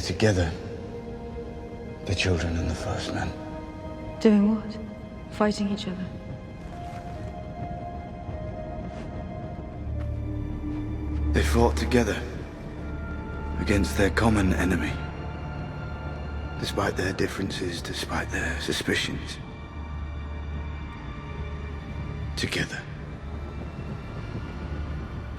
together. The children and the first men. Doing what? Fighting each other? They fought together against their common enemy. Despite their differences, despite their suspicions. Together.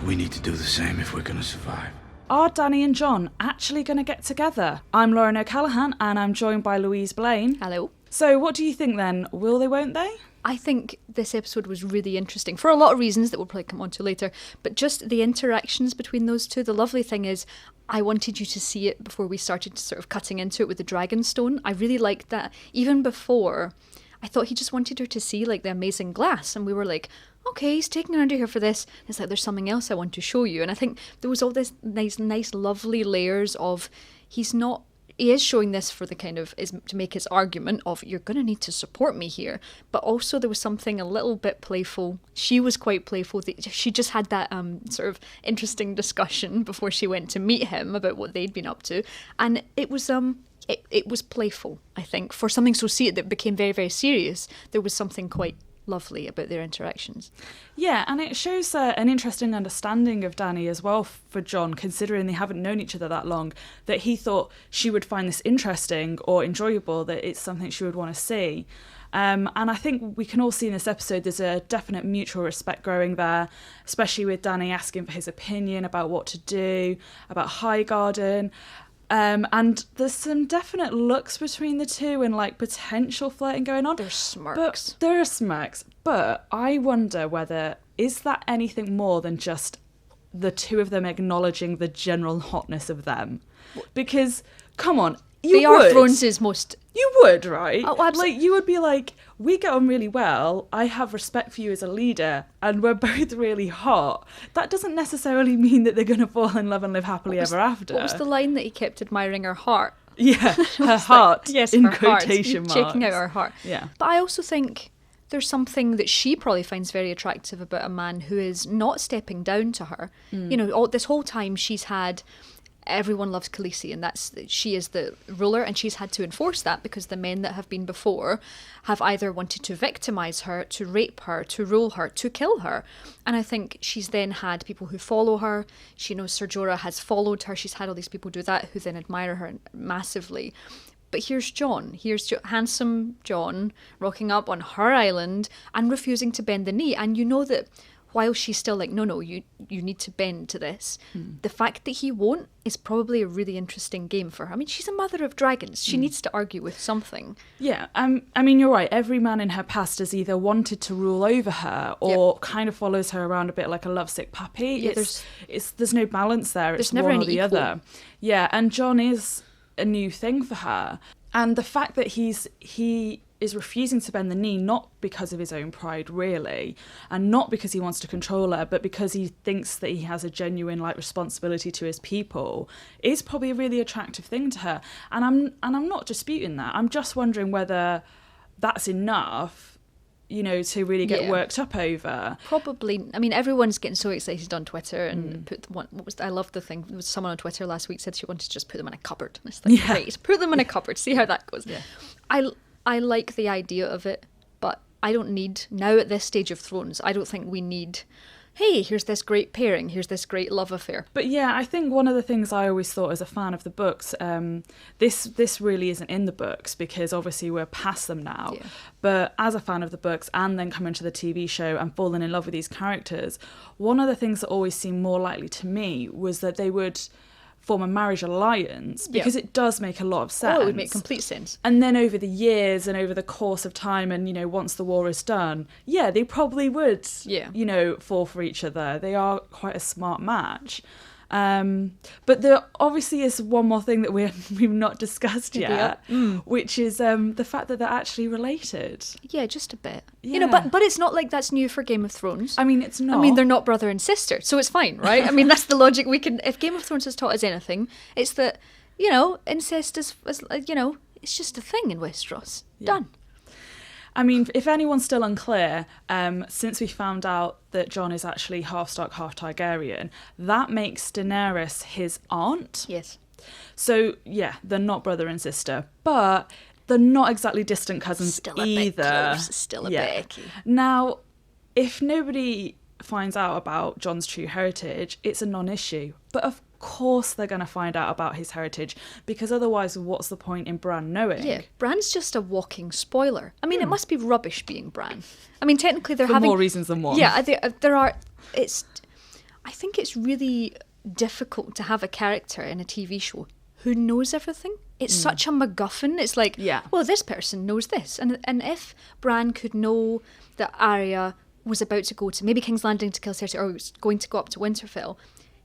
We need to do the same if we're going to survive. Are Dany and Jon actually going to get together? I'm Lauren O'Callaghan and I'm joined by Louise Blaine. Hello. So what do you think then? Will they, won't they? I think this episode was really interesting for a lot of reasons that we'll probably come on to later, but just the interactions between those two. The lovely thing is I wanted you to see it before we started sort of cutting into it with the Dragonstone. I really liked that. Even before, I thought he just wanted her to see like the amazing glass, and we were like, okay, he's taking her under here for this. It's like, there's something else I want to show you. And I think there was all this nice lovely layers of, he is showing this for the kind of, is to make his argument of, you're going to need to support me here. But also there was something a little bit playful. She was quite playful. She just had that sort of interesting discussion before she went to meet him about what they'd been up to. And it was it was playful, I think. For something so serious that became very, very serious, there was something quite lovely about their interactions. Yeah, and it shows an interesting understanding of Dany as well for Jon, considering they haven't known each other that long, that he thought she would find this interesting or enjoyable, that it's something she would want to see. And I think we can all see in this episode there's a definite mutual respect growing there, especially with Dany asking for his opinion about what to do, about Highgarden. And there's some definite looks between the two and like potential flirting going on. There's smirks. There are smirks. But I wonder whether, is that anything more than just the two of them acknowledging the general hotness of them? Because, come on, They are Thrones' most... You would, right? Oh, absolutely. Like, you would be like, we get on really well, I have respect for you as a leader, and we're both really hot. That doesn't necessarily mean that they're going to fall in love and live happily ever after. What was the line that he kept admiring her heart? Yeah, her heart, yes, in her quotation heart. marks. Checking out her heart. Yeah. But I also think there's something that she probably finds very attractive about a man who is not stepping down to her. You know, this whole time she's had... Everyone loves Khaleesi, and she is the ruler, and she's had to enforce that because the men that have been before have either wanted to victimise her, to rape her, to rule her, to kill her. And I think she's then had people who follow her. She knows Ser Jorah has followed her. She's had all these people do that who then admire her massively. But here's Jon. Handsome Jon rocking up on her island and refusing to bend the knee. And you know that while she's still like, no, you need to bend to this, the fact that he won't is probably a really interesting game for her. I mean, she's a mother of dragons. She needs to argue with something. Yeah, I mean, you're right. Every man in her past has either wanted to rule over her or kind of follows her around a bit like a lovesick puppy. Yeah, there's no balance there. It's never one or any the equal. other. Yeah, and Jon is a new thing for her. And the fact that he is refusing to bend the knee, not because of his own pride, really, and not because he wants to control her, but because he thinks that he has a genuine like responsibility to his people, is probably a really attractive thing to her. And I'm not disputing that. I'm just wondering whether that's enough, you know, to really get worked up over. Probably. I mean, everyone's getting so excited on Twitter and I loved the thing. There was someone on Twitter last week said she wanted to just put them in a cupboard. And it's like, great, put them in a cupboard, see how that goes. Yeah. I like the idea of it, but I don't need, now at this stage of Thrones, I don't think we need, hey, here's this great pairing, here's this great love affair. But yeah, I think one of the things I always thought as a fan of the books, this really isn't in the books because obviously we're past them now, but as a fan of the books and then coming to the TV show and falling in love with these characters, one of the things that always seemed more likely to me was that they would form a marriage alliance because it does make a lot of sense. Oh, it would make complete sense. And then over the years and over the course of time and, you know, once the war is done, they probably would, you know, fall for each other. They are quite a smart match. But there obviously is one more thing that we've not discussed yet, which is the fact that they're actually related. Yeah, just a bit. Yeah. You know, but it's not like that's new for Game of Thrones. I mean, it's not. I mean, they're not brother and sister, so it's fine, right? I mean, that's the logic we can... If Game of Thrones has taught us anything, it's that, you know, incest is you know, it's just a thing in Westeros. Done. I mean, if anyone's still unclear, since we found out that Jon is actually half Stark, half Targaryen, that makes Daenerys his aunt. Yes. So, yeah, they're not brother and sister, but they're not exactly distant cousins Still a either. bit close, still a bit icky. Now, if nobody finds out about Jon's true heritage, it's a non-issue. But of course they're going to find out about his heritage, because otherwise what's the point in Bran knowing? Yeah, Bran's just a walking spoiler. I mean, it must be rubbish being Bran. I mean, technically they're For having... more reasons than one. Yeah, there are... I think it's really difficult to have a character in a TV show who knows everything. It's such a MacGuffin. It's like, well, this person knows this. And if Bran could know that Arya was about to go to maybe King's Landing to kill Cersei, or was going to go up to Winterfell,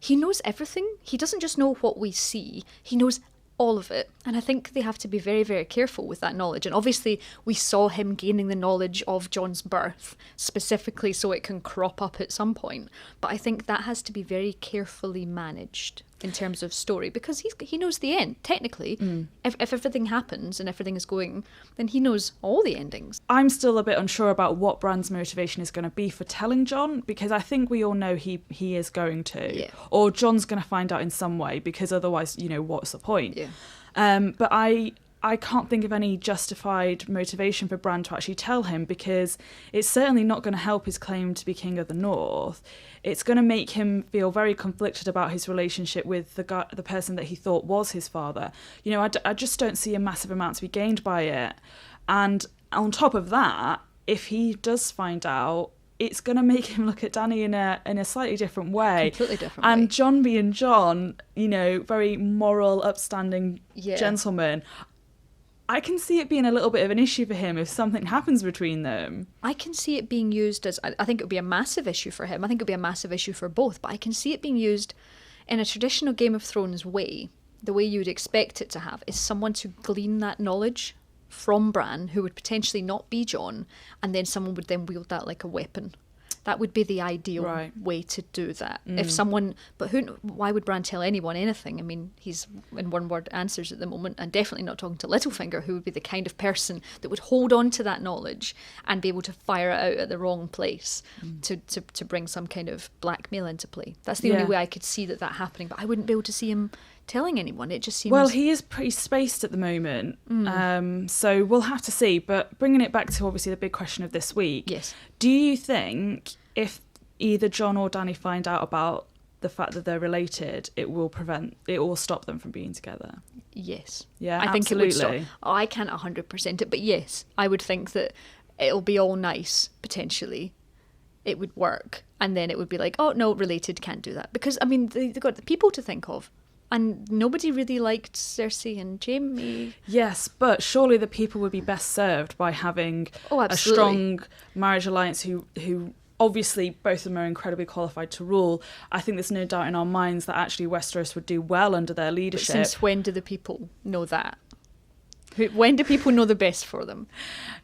he knows everything. He doesn't just know what we see. He knows all of it. And I think they have to be very, very careful with that knowledge. And obviously we saw him gaining the knowledge of Jon's birth, specifically so it can crop up at some point. But I think that has to be very carefully managed in terms of story, because he knows the end, technically. If everything happens and everything is going, then he knows all the endings. I'm still a bit unsure about what Bran's motivation is going to be for telling Jon, because I think we all know he is going to. Yeah. Or Jon's going to find out in some way, because otherwise, what's the point? Yeah. But I can't think of any justified motivation for Bran to actually tell him, because it's certainly not going to help his claim to be King of the North. It's going to make him feel very conflicted about his relationship with the person that he thought was his father. I just don't see a massive amount to be gained by it. And on top of that, if he does find out, it's going to make him look at Dany in a slightly different way. Completely different and way. Jon being Jon, very moral, upstanding gentleman, I can see it being a little bit of an issue for him if something happens between them. I can see it being used as... I think it would be a massive issue for him. I think it would be a massive issue for both. But I can see it being used in a traditional Game of Thrones way. The way you would expect it to have is someone to glean that knowledge from Bran, who would potentially not be Jon, and then someone would then wield that like a weapon. That would be the ideal way to do that. If someone... But why would Bran tell anyone anything? I mean, he's in one-word answers at the moment, and definitely not talking to Littlefinger, who would be the kind of person that would hold on to that knowledge and be able to fire it out at the wrong place to bring some kind of blackmail into play. That's the only way I could see that happening, but I wouldn't be able to see him telling anyone. It just seems... Well, he is pretty spaced at the moment, so we'll have to see. But bringing it back to obviously the big question of this week, yes, do you think if either Jon or Dany find out about the fact that they're related, it will stop them from being together? Yes. Yeah, I think absolutely. It would stop. I can't 100% it, but yes, I would think that it'll be all nice, potentially. It would work, and then it would be like, oh no, related, can't do that. Because, I mean, they've got the people to think of. And nobody really liked Cersei and Jaime. Yes, but surely the people would be best served by having a strong marriage alliance who obviously both of them are incredibly qualified to rule. I think there's no doubt in our minds that actually Westeros would do well under their leadership. But since when do the people know that? When do people know the best for them?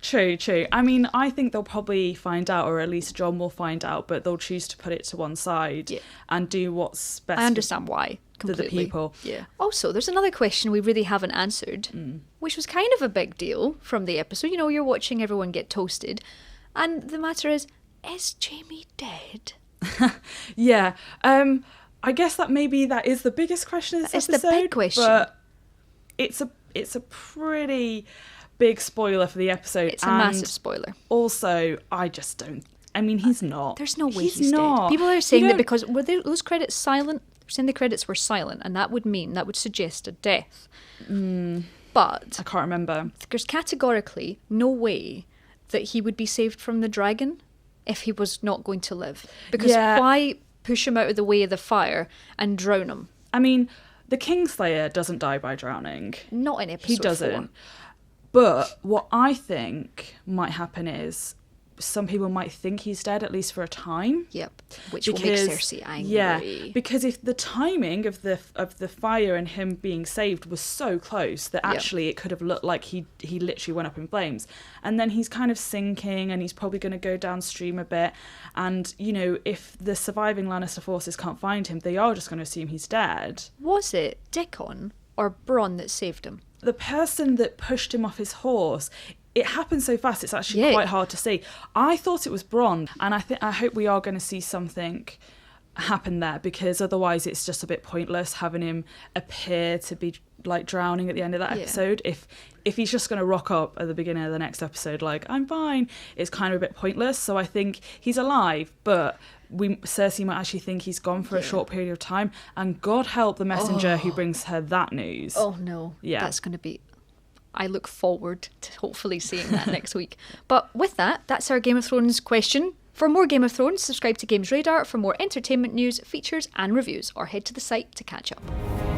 True. I mean, I think they'll probably find out, or at least Jon will find out, but they'll choose to put it to one side and do what's best. I understand why. Completely. To the people. Yeah. Also, there's another question we really haven't answered, which was kind of a big deal from the episode. You're watching everyone get toasted, and the matter is Jaime dead? Yeah. I guess that is the biggest question of this episode. It's the big question. But it's a pretty big spoiler for the episode. It's a massive spoiler. Also, I just don't... I mean, he's not. There's no way he's not. Dead. People are saying that because... Were those credits silent? They're saying the credits were silent, and that would suggest a death. But... I can't remember. There's categorically no way that he would be saved from the dragon if he was not going to live. Because why push him out of the way of the fire and drown him? I mean... The Kingslayer doesn't die by drowning. Not in episode 4. He doesn't. But what I think might happen is some people might think he's dead, at least for a time. Yep. Which will make Cersei angry. Yeah, because if the timing of the fire and him being saved was so close that actually it could have looked like he literally went up in flames. And then he's kind of sinking and he's probably going to go downstream a bit. And, if the surviving Lannister forces can't find him, they are just going to assume he's dead. Was it Dickon or Bronn that saved him? The person that pushed him off his horse... It happened so fast, it's actually quite hard to see. I thought it was Bronn, and I hope we are going to see something happen there, because otherwise it's just a bit pointless having him appear to be like drowning at the end of that episode. If he's just going to rock up at the beginning of the next episode like, I'm fine, it's kind of a bit pointless. So I think he's alive, but Cersei might actually think he's gone for a short period of time, and God help the messenger who brings her that news. Oh no, that's going to be... I look forward to hopefully seeing that next week. But with that, that's our Game of Thrones question. For more Game of Thrones, subscribe to GamesRadar for more entertainment news, features and reviews, or head to the site to catch up.